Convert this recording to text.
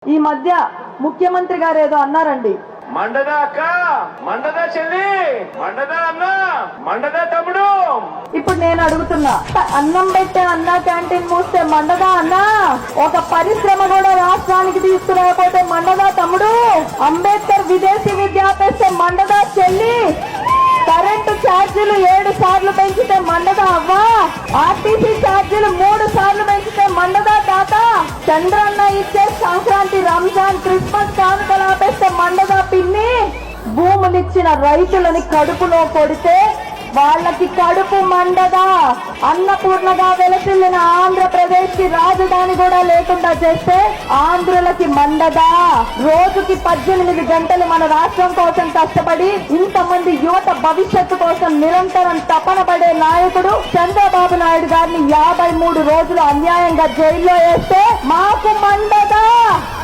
ఈ మధ్య ముఖ్యమంత్రి గారు ఏదో అన్నారండి, మండదా అక్క, మండదా చెల్లి, మండదా అన్న, మండదా తమ్ముడు. ఇప్పుడు నేను అడుగుతున్నా, అన్నం పెట్టే అన్న క్యాంటీన్ మూస్తే మండదా అన్న, ఒక పరిశ్రమ కూడా రాష్ట్రానికి తీసుకురాకపోతే మండదా తమ్ముడు, అంబేద్కర్ విదేశీ విద్య ఆపేస్తే మండదా చెల్లి, కరెంటు ఛార్జీలు 7 సార్లు పెంచితే మండదా అవ్వా, ఆర్టీసీ ఛార్జీలు 3 సార్లు పెంచితే మండదా తాత, చంద్రన్న ఇచ్చే సంక్రాంతి, రంజాన్, క్రిస్మస్ కానుకలు ఆపేస్తే మండదా పిన్ని, భూములిచ్చిన రైతులని కడుపులో కొడితే వాళ్ళకి కడుపు మండదా, అన్నపూర్ణగా వెలసిల్లిన ఆంధ్రప్రదేశ్ కి రాజధాని కూడా లేకుండా చేస్తే ఆంధ్రులకి మండదా, రోజుకి 18 గంటలు మన రాష్ట్రం కోసం కష్టపడి ఇంతమంది యువత భవిష్యత్తు కోసం నిరంతరం తపన పడే నాయకుడు చంద్రబాబు నాయుడు గారిని 53 రోజులు అన్యాయంగా జైల్లో వేస్తే మాకు మండదా.